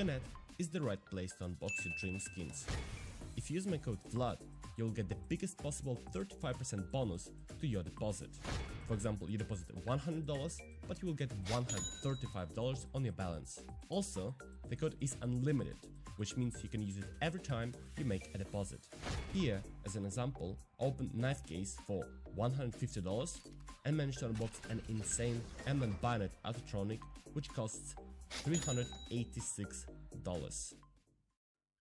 CSGO.net is the right place to unbox your dream skins. If you use my code VLAD, you'll get the biggest possible 35% bonus to your deposit. For example, you deposit $100, but you will get $135 on your balance. Also, the code is unlimited, which means you can use it every time you make a deposit. Here, as an example, I opened knife case for $150 and managed to unbox an insane M1 bayonet autotronic, which costs $386.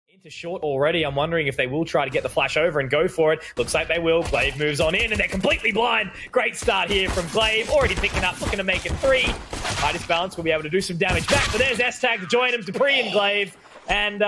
Into short already. I'm wondering if they will try to get the flash over and go for it. Looks like they will. Glaive moves on in and they're completely blind. Great start here from Glaive. Already picking up, looking to make it 3. High balance will be able to do some damage back. But there's S-Tag to join him, Dupree and Glaive. And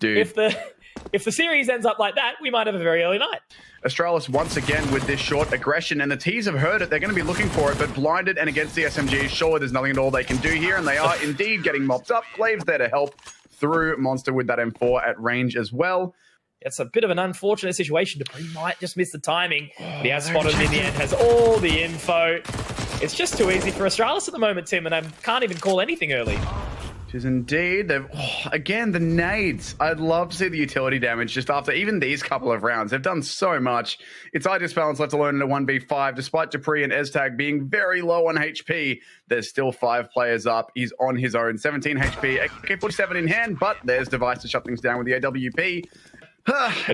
if the series ends up like that, we might have a very early night. Astralis once again with this short aggression, and the T's have heard it. They're going to be looking for it, but blinded and against the SMG, sure, there's nothing at all they can do here, and they are indeed getting mopped up. Glaive's there to help through Monster with that M4 at range as well. It's a bit of an unfortunate situation. Dupree might just miss the timing. But he has spotted him in the end, has all the info. It's just too easy for Astralis at the moment, Tim, and I can't even call anything early. It is indeed. Again, the nades. I'd love to see the utility damage just after even these couple of rounds. They've done so much. It's IDIS balance left alone in a 1v5. Despite Dupree and S-Tag being very low on HP, there's still 5 players up. He's on his own. 17 HP, AK-47 in hand, but there's Device to shut things down with the AWP.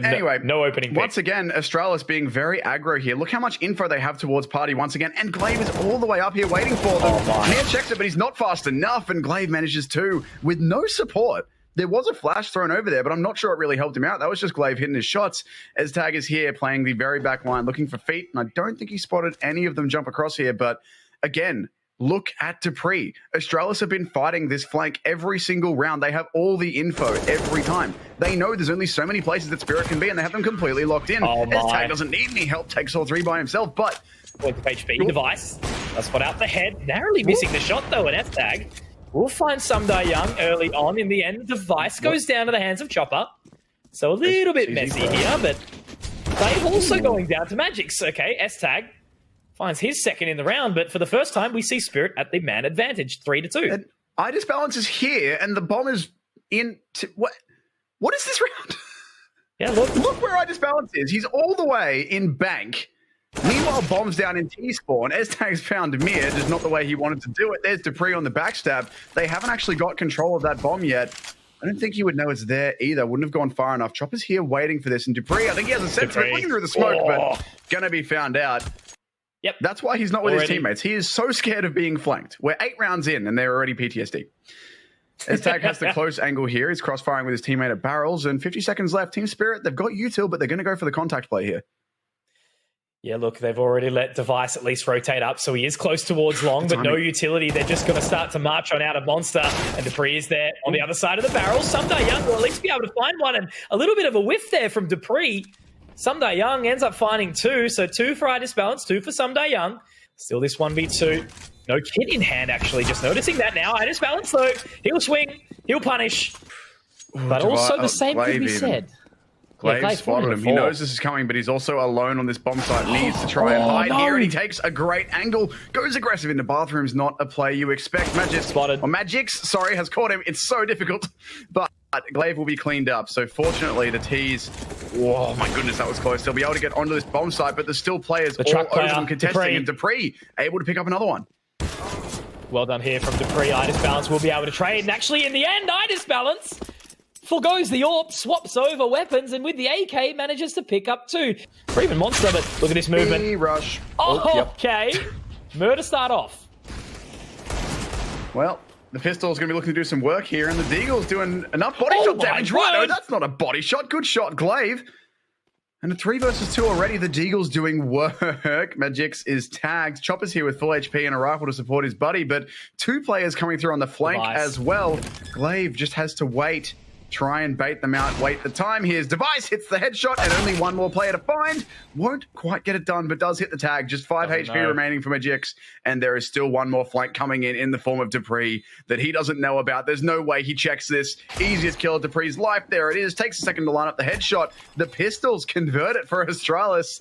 Anyway, no opening pick. Once again, Astralis being very aggro here. Look how much info they have towards Party once again. And Glaive is all the way up here waiting for them. Nia checks it, but he's not fast enough. And Glaive manages to, with no support. There was a flash thrown over there, but I'm not sure it really helped him out. That was just Glaive hitting his shots. S-Tag is here playing the very back line, looking for feet. And I don't think he spotted any of them jump across here. But again, look at Dupree. Astralis have been fighting this flank every single round. They have all the info every time. They know there's only so many places that Spirit can be, and they have them completely locked in. S-Tag doesn't need any help, takes all 3 by himself, but... Point of HP, Device. That's spot out the head. Narrowly missing the shot, though, and F-Tag will find Sumdai Young early on. In the end, Device goes down to the hands of Chopper. So a little bit messy here, but they've also going down to Magix. Okay, S-Tag finds his second in the round, but for the first time, we see Spirit at the man advantage, 3-2. And IDIS balance is here, and the bomb is in... What is this round? Yeah, look where IDIS balance is. He's all the way in bank. Meanwhile, bomb's down in T-spawn. S-Tag's found Mir, just not the way he wanted to do it. There's Dupree on the backstab. They haven't actually got control of that bomb yet. I don't think he would know it's there either. Wouldn't have gone far enough. Chopper's here waiting for this, and Dupree, I think he has a sense of it, looking through the smoke, but gonna be found out. Yep. That's why he's not with his teammates. He is so scared of being flanked. We're 8 rounds in, and they're already PTSD. S-Tag has the close angle here. He's cross-firing with his teammate at barrels, and 50 seconds left. Team Spirit, they've got util, but they're going to go for the contact play here. Yeah, look, they've already let Device at least rotate up, so he is close towards long, but no utility. They're just going to start to march on out of Monster, and Dupree is there on the other side of the barrel. Sumdai Young will at least be able to find one, and a little bit of a whiff there from Dupree. Sumdai Young ends up finding 2, so 2 for IDIS balance, 2 for Sumdai Young. Still this 1v2. No kit in hand, actually. Just noticing that now. IDIS balance, though. He'll swing. He'll punish. But also the same could be said. Glaive spotted him. He knows this is coming, but he's also alone on this bomb site. Needs to try and hide here, and he takes a great angle. Goes aggressive into bathrooms. Not a play you expect. Magix, sorry, has caught him. It's so difficult. But Glaive will be cleaned up. So fortunately, the T's... Oh my goodness, that was close. They'll be able to get onto this bomb site, but there's still players all over them contesting, and Dupree able to pick up another one. Well done here from Dupree. IDIS balance will be able to trade, and actually in the end, IDIS balance forgoes the AWP, swaps over weapons, and with the AK manages to pick up 2. For even Monster, but look at this movement. Rush. Okay. Murder start off. Well, the pistol's going to be looking to do some work here, and the Deagle's doing enough body shot damage. Right, no, that's not a body shot. Good shot, Glaive. And a 3 versus 2 already. The Deagle's doing work. Magix is tagged. Chopper's here with full HP and a rifle to support his buddy, but 2 players coming through on the flank as well. Glaive just has to wait try and bait them out. Wait the time. Here's Device, hits the headshot, and only one more player to find. Won't quite get it done, but does hit the tag. Just 5 HP remaining for Magix, and there is still one more flank coming in the form of Dupree that he doesn't know about. There's no way he checks this. Easiest kill of Dupree's life. There it is. Takes a second to line up the headshot. The pistols convert it for Astralis.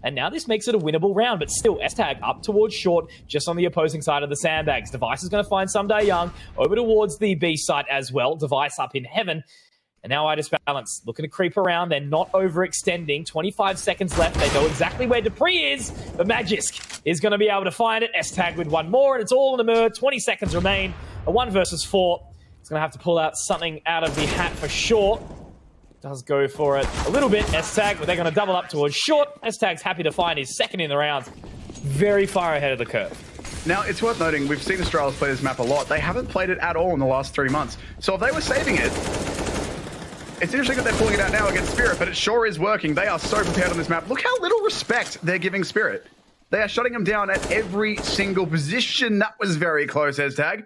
And now this makes it a winnable round, but still S-Tag up towards short, just on the opposing side of the sandbags. Device is going to find Someday Young over towards the B site as well. Device up in heaven. And now iDisbalance looking to creep around. They're not overextending. 25 seconds left. They know exactly where Dupree is. But Magisk is going to be able to find it. S-Tag with one more, and it's all in the mirror. 20 seconds remain. A 1 versus 4. He's going to have to pull out something out of the hat for sure. Does go for it a little bit. S-Tag, but they're going to double up towards short. S-Tag's happy to find his second in the round. Very far ahead of the curve. Now, it's worth noting, we've seen Astralis play this map a lot. They haven't played it at all in the last 3 months. So if they were saving it, it's interesting that they're pulling it out now against Spirit, but it sure is working. They are so prepared on this map. Look how little respect they're giving Spirit. They are shutting them down at every single position. That was very close, S-Tag.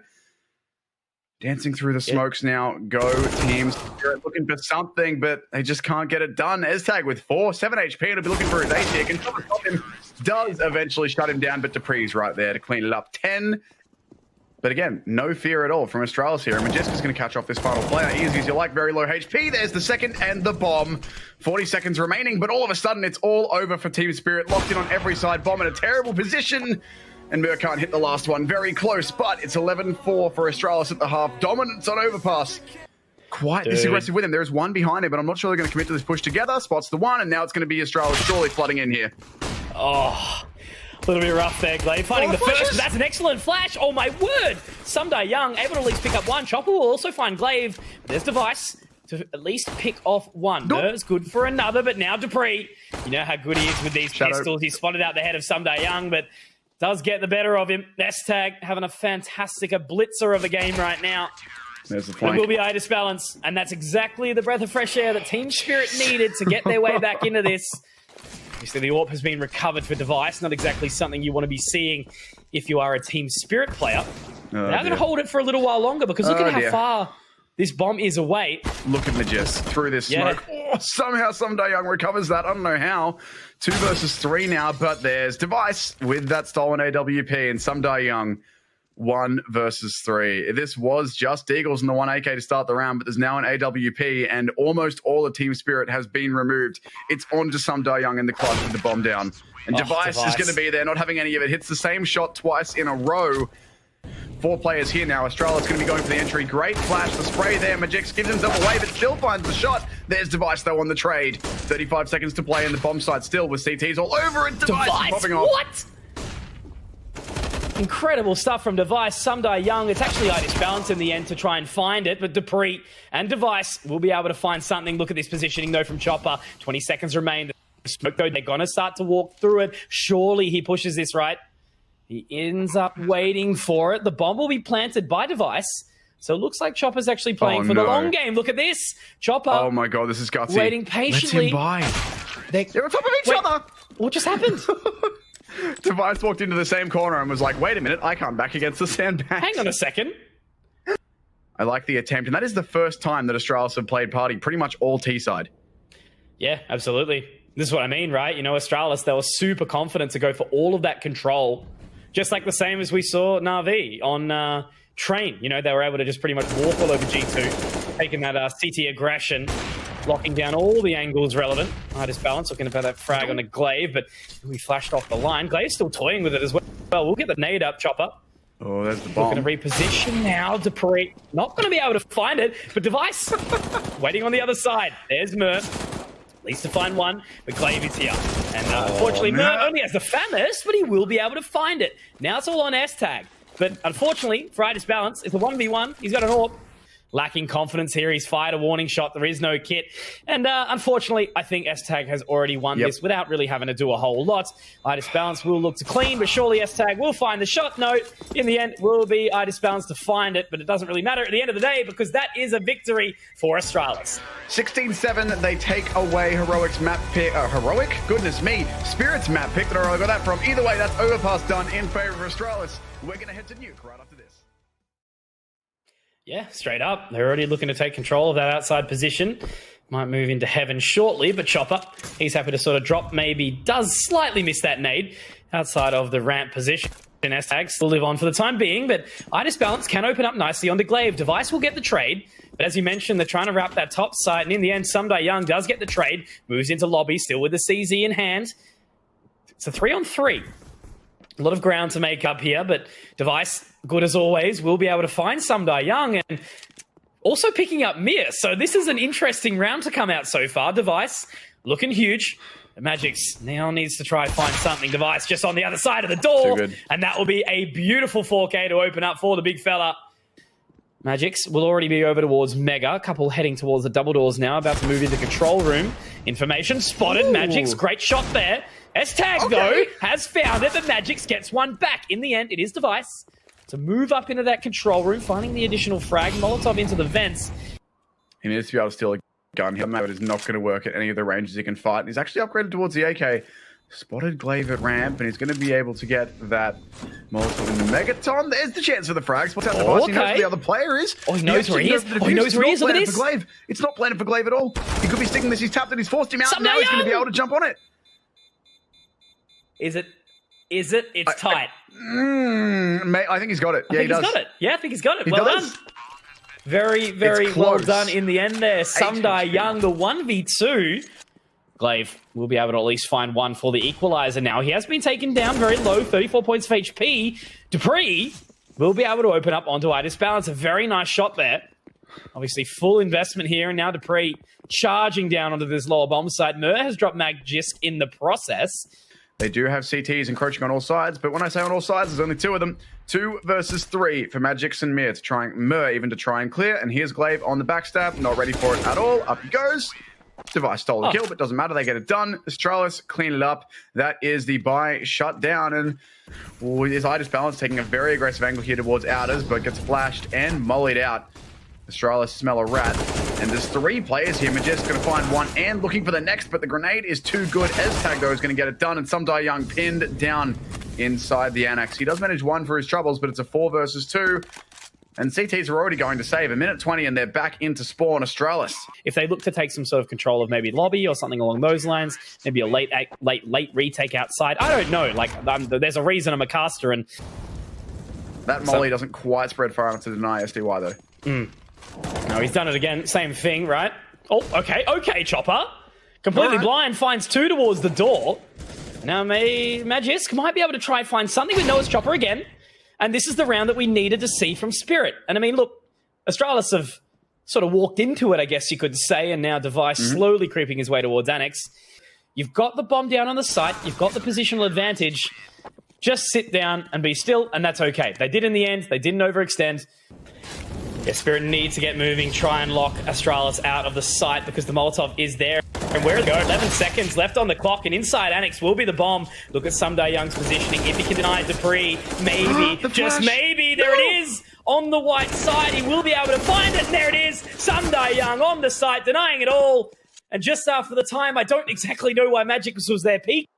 Dancing through the smokes now. Go teams. Spirit looking for something, but they just can't get it done. S-Tag with 7 HP. It'll be looking for his ace here. Can stop him. Does eventually shut him down, but Dupree's right there to clean it up. 10. But again, no fear at all from Astralis here. And Majeska's going to catch off this final player. Easy as you like, very low HP. There's the second and the bomb. 40 seconds remaining, but all of a sudden it's all over for Team Spirit. Locked in on every side. Bomb in a terrible position. And Mir can't hit the last one. Very close, but it's 11-4 for Astralis at the half. Dominance on overpass. Quite this aggressive with him. There's one behind him, but I'm not sure they're going to commit to this push together. Spots the one, and now it's going to be Astralis surely flooding in here. Oh, a little bit rough there, Glade. Finding the first, but that's an excellent flash. Oh my word! Someday Young able to at least pick up one. Chopper will also find Glaive. There's Device to at least pick off one. Mer's good for another, but now Dupree. You know how good he is with these pistols. He spotted out the head of Someday Young, but does get the better of him. S-Tag having a fantastic blitzer of the game right now. There's the flank. It will be iDisbalance, and that's exactly the breath of fresh air that Team Spirit needed to get their way back into this. Obviously, the AWP has been recovered for Device. Not exactly something you want to be seeing if you are a Team Spirit player. They're going to hold it for a little while longer because look at how far this bomb is away. Look at Majest through this smoke. Oh, somehow Someday Young recovers that. I don't know how. 2 versus 3 now, but there's Device with that stolen AWP, and Someday Young 1 versus 3. This was just Eagles and the 1 AK to start the round, but there's now an AWP, and almost all of Team Spirit has been removed. It's on to Someday Young in the clutch with the bomb down. And Device is going to be there, not having any of it. Hits the same shot twice in a row. 4 players here now. Australia's going to be going for the entry. Great flash, the spray there. Magix gives himself away, but still finds the shot. There's Device, though, on the trade. 35 seconds to play in the bomb site still with CTs all over it. Device popping off. What? Incredible stuff from Device. Someday Young, it's actually iDisbalance in the end to try and find it, but Dupree and Device will be able to find something. Look at this positioning, though, from Chopper. 20 seconds remain. The smoke, though, they're going to start to walk through it. Surely he pushes this right. He ends up waiting for it. The bomb will be planted by Device. So it looks like Chopper's actually playing for the long game. Look at this. Chopper. Oh my God, this is gutsy. Waiting patiently. Let him by. They're on top of each other. What just happened? Device walked into the same corner and was like, wait a minute, I can't back against the sandbag. Hang on a second. I like the attempt. And that is the first time that Astralis have played party pretty much all T-side. Yeah, absolutely. This is what I mean, right? You know, Astralis, they were super confident to go for all of that control. Just like the same as we saw Na'Vi on Train. You know, they were able to just pretty much walk all over G2, taking that CT aggression, locking down all the angles relevant. iDisbalance, looking about that frag on a Glaive, but we flashed off the line. Glaive's still toying with it as well. We'll get the nade up, Chopper. Oh, there's the bomb. Looking to reposition now. Dupree not going to be able to find it, but Device waiting on the other side. There's Mer. At least to find one, but Glaive is here. And unfortunately, Mer only has the Famis, but he will be able to find it. Now it's all on S-Tag. But unfortunately, for iDisbalance, it's a 1v1. He's got an AWP. Lacking confidence here. He's fired a warning shot. There is no kit. And unfortunately, I think S-Tag has already won this without really having to do a whole lot. iDisbalance will look to clean, but surely S-Tag will find the shot. No, in the end, it will be iDisbalance to find it, but it doesn't really matter at the end of the day because that is a victory for Astralis. 16-7, they take away Heroic's map pick. Heroic? Goodness me. Spirit's map pick. I don't know where I got that from. Either way, that's overpass done in favor of Astralis. We're going to head to Nuke right after this. Yeah, straight up. They're already looking to take control of that outside position. Might move into heaven shortly, but Chopper, he's happy to sort of drop, maybe does slightly miss that nade outside of the ramp position. S-Tag still live on for the time being, but Itis Balance can open up nicely onto Glaive. Device will get the trade, but as you mentioned, they're trying to wrap that top side, and in the end, Someday Young does get the trade, moves into lobby, still with the CZ in hand. It's a 3-on-3. A lot of ground to make up here, but Device, good as always, will be able to find Someday Young, and also picking up Mir. So this is an interesting round to come out so far. Device looking huge. The Magic's now needs to try and find something. Device just on the other side of the door. And that will be a beautiful 4K to open up for the big fella. Magic's will already be over towards Mega. A couple heading towards the double doors now. About to move into control room. Information spotted. Ooh. Magic's great shot there. S-Tag, though, has found it. But Magic's gets one back. In the end, it is Device to move up into that control room, finding the additional frag. Molotov into the vents. He needs to be able to steal a gun here. It is not going to work at any of the ranges he can fight. He's actually upgraded towards the AK. Spotted Glaive at ramp, and he's going to be able to get that Molotov in the Megaton. There's the chance for the frags. What's out the boss? He knows where the other player is. Oh, he knows where he is. Oh, he knows where he is. Look at this. It's not planted for Glaive at all. He could be sticking this. He's tapped it. He's forced him out. Now he's going to be able to jump on it. Is it? It's tight. I think he's got it. Yeah, he does. He's got it. Yeah, I think he's got it. Well done. Very, very well done in the end there. Someday Young, the 1v2. Glaive will be able to at least find one for the equalizer now. He has been taken down very low, 34 points of HP. Dupree will be able to open up onto Itis Balance. A very nice shot there. Obviously, full investment here, and now Dupree charging down onto this lower bomb side. Mur has dropped Magisk in the process. They do have CTs encroaching on all sides, but when I say on all sides, there's only two of them. 2 versus 3 for Magix and Mir to try and clear. And here's Glaive on the backstab, not ready for it at all. Up he goes. Device stole the kill, but doesn't matter. They get it done. Astralis clean it up. That is the buy shut down. And his Itis Balance taking a very aggressive angle here towards Outers, but gets flashed and mollied out. Astralis smell a rat. And there's 3 players here. Majestic's going to find one and looking for the next, but the grenade is too good. S-Tag, though, is going to get it done. And Someday Young pinned down inside the annex. He does manage 1 for his troubles, but it's a 4 versus 2. And CTs are already going to save. A minute 20 and they're back into spawn. Astralis. If they look to take some sort of control of maybe lobby or something along those lines, maybe a late retake outside. I don't know. Like, there's a reason I'm a caster. And that molly doesn't quite spread far enough to deny SDY, though. No, he's done it again. Same thing, right? Oh, okay. Okay, Chopper. Completely blind. Finds 2 towards the door. Now Magisk might be able to try and find something with Noah's Chopper again. And this is the round that we needed to see from Spirit. And I mean, look, Astralis have sort of walked into it, I guess you could say, and now Device slowly creeping his way towards Annex. You've got the bomb down on the site. You've got the positional advantage. Just sit down and be still, and that's okay. They did in the end. They didn't overextend. Yeah, Spirit needs to get moving, try and lock Astralis out of the site because the Molotov is there. And where to go? 11 seconds left on the clock, and inside Annex will be the bomb. Look at Someday Young's positioning. If he can deny Dupree, maybe, just maybe, there it is. On the white side, he will be able to find it, and there it is. Someday Young on the site, denying it all. And just after the time, I don't exactly know why Magic was their peak.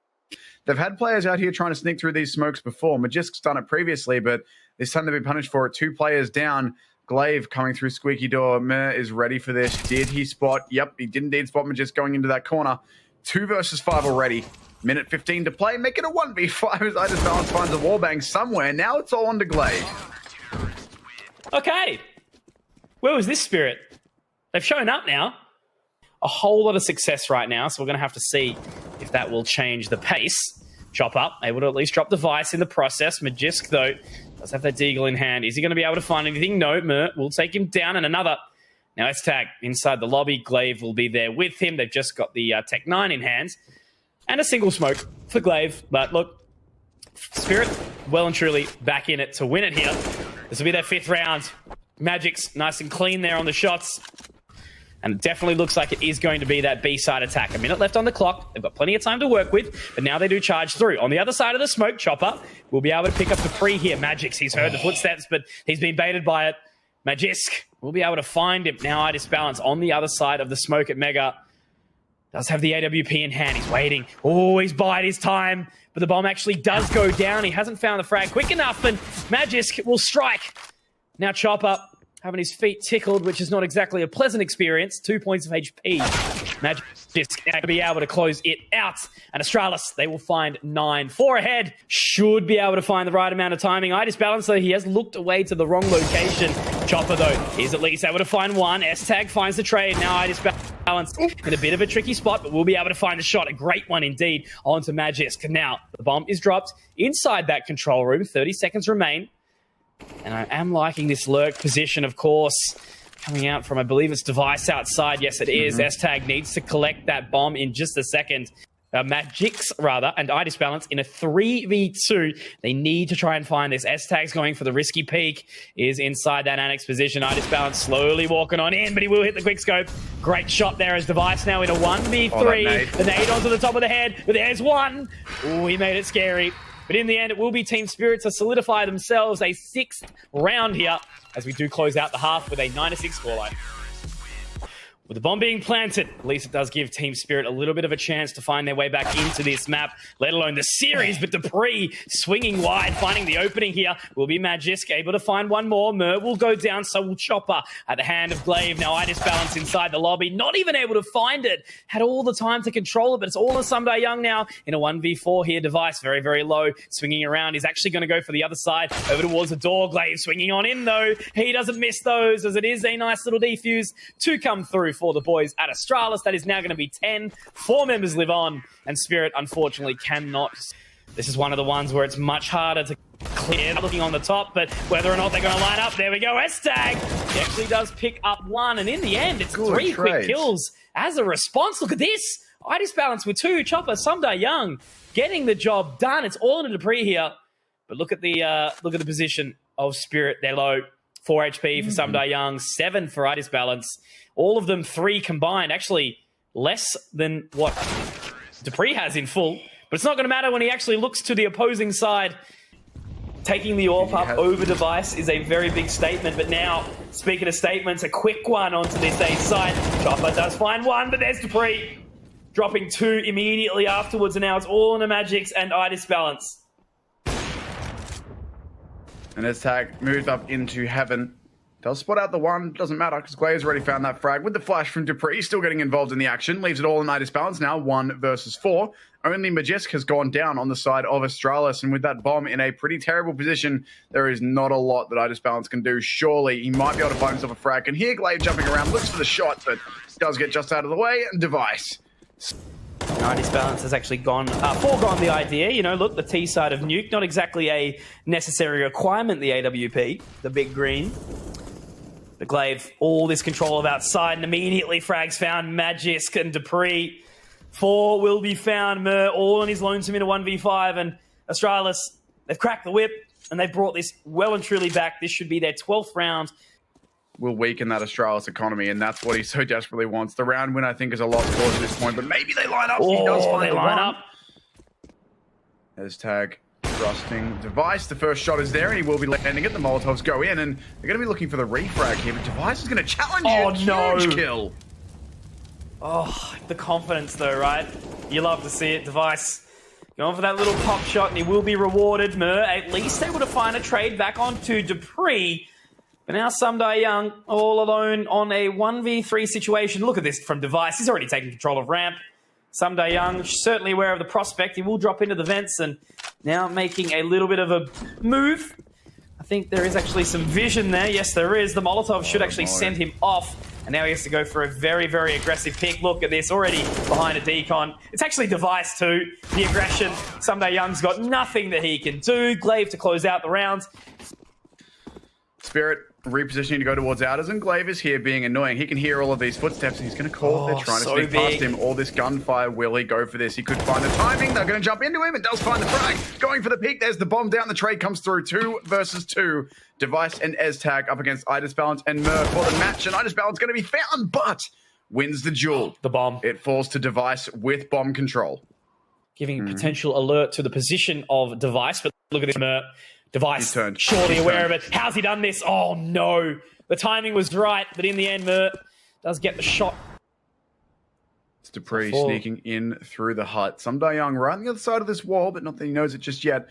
They've had players out here trying to sneak through these smokes before. Magisk's done it previously, but this time they've been punished for it. 2 players down. Glaive coming through squeaky door. Meh is ready for this. Did he spot? Yep, he did indeed spot Magisk going into that corner. 2 versus 5 already. Minute 15 to play. Make it a 1v5 as Itis Balance finds a wallbang somewhere. Now it's all on to Glaive. Okay. Where was this Spirit? They've shown up now. A whole lot of success right now, so we're going to have to see if that will change the pace. Chop up, able to at least drop Device in the process. Magisk, though, does have that deagle in hand. Is he going to be able to find anything? No, Mer will take him down, and another. Now S-Tag inside the lobby. Glaive will be there with him. They've just got the Tech 9 in hand. And a single smoke for Glaive. But look, Spirit well and truly back in it to win it here. This will be their 5th round. Magic's nice and clean there on the shots. And it definitely looks like it is going to be that B-side attack. A minute left on the clock. They've got plenty of time to work with. But now they do charge through. On the other side of the smoke, Chopper will be able to pick up the free here. Magix, he's heard the footsteps, but he's been baited by it. Magisk will be able to find him. Now Itis Balance on the other side of the smoke at Mega. Does have the AWP in hand. He's waiting. Oh, he's bided his time. But the bomb actually does go down. He hasn't found the frag quick enough. And Magisk will strike. Now Chopper having his feet tickled, which is not exactly a pleasant experience. 2 points of HP. Magic going to be able to close it out. And Astralis, they will find 9. 4 ahead. Should be able to find the right amount of timing. Idis Balance, though, he has looked away to the wrong location. Chopper, though, is at least able to find 1. S-Tag finds the trade. Now Idis Balance in a bit of a tricky spot, but we'll be able to find a shot. A great one indeed onto Magisk. Now, the bomb is dropped inside that control room. 30 seconds remain. And I am liking this lurk position, of course. Coming out from, I believe it's Device outside. Yes, it is. S-Tag needs to collect that bomb in just a second. Magix, rather, and Idis Balance in a 3v2. They need to try and find this. S-Tag's going for the risky peek. Is inside that annex position. Idis Balance slowly walking on in, but he will hit the quick scope. Great shot there as Device now in a 1v3. The nade onto the top of the head, but there's one. Ooh, he made it scary. But in the end, it will be Team Spirit to solidify themselves a 6th round here as we do close out the half with a 9-6 scoreline. With the bomb being planted, at least it does give Team Spirit a little bit of a chance to find their way back into this map, let alone the series. But Dupree swinging wide, finding the opening here. Will be Magisk able to find one more. Mer will go down, so will Chopper at the hand of Glaive. Now Idis Balance inside the lobby, not even able to find it. Had all the time to control it, but it's all on Someday Young now in a 1v4 here. Device very, very low, swinging around. He's actually going to go for the other side, over towards the door. Glaive swinging on in, though. He doesn't miss those, as it is a nice little defuse to come through for the boys at Astralis. That is now going to be 10. 4 members live on, and Spirit unfortunately cannot. This is one of the ones where it's much harder to clear, looking on the top, but whether or not they're going to line up, there we go. S-Tag, he actually does pick up 1, and in the end, it's 3 quick kills as a response. Look at this. Idis Balance with 2, Chopper, Someday Young getting the job done. It's all in a Dupree here, but look at the position of Spirit. They're low. 4 HP for Someday Young, 7 for Idis Balance. All of them 3 combined. Actually, less than what Dupree has in full. But it's not going to matter when he actually looks to the opposing side. Taking the AWP up over Device is a very big statement. But now, speaking of statements, a quick one onto this A side. Chopper does find 1, but there's Dupree. Dropping 2 immediately afterwards. And now it's all on the Magix and Idis Balance. And S-Tag moves up into heaven. They'll spot out the 1. Doesn't matter because Glaive's already found that frag. With the flash from Dupree, still getting involved in the action. Leaves it all in Idis Balance now, 1 versus 4. Only Magisk has gone down on the side of Astralis. And with that bomb in a pretty terrible position, there is not a lot that Idis Balance can do. Surely he might be able to find himself a frag. And here Glaive jumping around, looks for the shot, but does get just out of the way. And Device. Idis Balance has actually foregone the idea. You know, look, the T side of Nuke, not exactly a necessary requirement, the AWP, the big green. The Glaive, all this control of outside, and immediately frags found Magisk and Dupree. 4 will be found. Mer, all on his lonesome in a 1v5, and Astralis, they've cracked the whip, and they've brought this well and truly back. This should be their 12th round. Will weaken that Astralis economy, and that's what he so desperately wants. The round win, I think, is a lot closer at this point, but maybe they line up. He does find the line up. S-Tag thrusting Device. The first shot is there, and he will be landing it. The Molotovs go in, and they're going to be looking for the refrag here, but Device is going to challenge it. No. Huge kill. Oh, the confidence, though, right? You love to see it. Device going for that little pop shot, and he will be rewarded. Mer at least able to find a trade back onto Dupree. But now Someday Young all alone on a 1v3 situation. Look at this from Device. He's already taken control of ramp. Someday Young, certainly aware of the prospect. He will drop into the vents and now making a little bit of a move. I think there is actually some vision there. Yes, there is. The Molotov should actually send him off. And now he has to go for a very, very aggressive pick. Look at this, already behind a decon. It's actually Device too. The aggression. Someday Young's got nothing that he can do. Glaive to close out the round. Spirit repositioning to go towards outers, and Glaive is here being annoying. He can hear all of these footsteps, and he's going to call it. They're trying to sneak past him. All this gunfire. Will he go for this? He could find the timing. They're going to jump into him, and does find the frag. Going for the peak. There's the bomb down. The trade comes through. 2 versus 2. Device and S-Tag up against Idis Balance and Mer for the match, and Idis Balance going to be found, but wins the duel. The bomb. It falls to Device with bomb control. Giving potential alert to the position of Device, but look at this, Mer. Device, surely aware of it. How's he done this? Oh, no. The timing was right, but in the end, Mer does get the shot. It's Dupree sneaking in through the hut. Someday Young right on the other side of this wall, but not that he knows it just yet.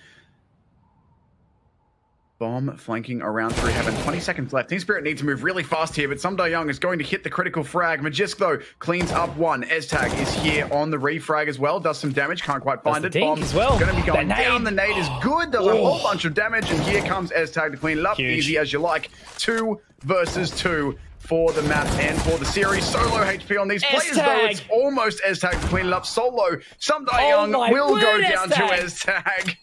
Bomb flanking around through heaven. 20 seconds left. Team Spirit need to move really fast here, but Young is going to hit the critical frag. Magisk, though, cleans up one. Eztag is here on the refrag as well. Does some damage. Can't quite find it. Bomb as well. Going to be going down. The nade is good. Does a whole bunch of damage, and here comes Eztag to clean it up. Huge. Easy as you like. 2 versus 2 for the map and for the series. So low HP on these players, though. It's almost Eztag to clean it up. Solo. Young will go down to Eztag.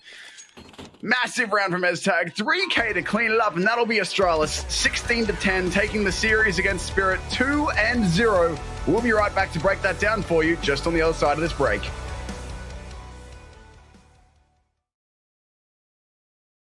Massive round from Eztag, 3k to clean it up, and that'll be Astralis, 16-10, taking the series against Spirit 2-0. We'll be right back to break that down for you, just on the other side of this break.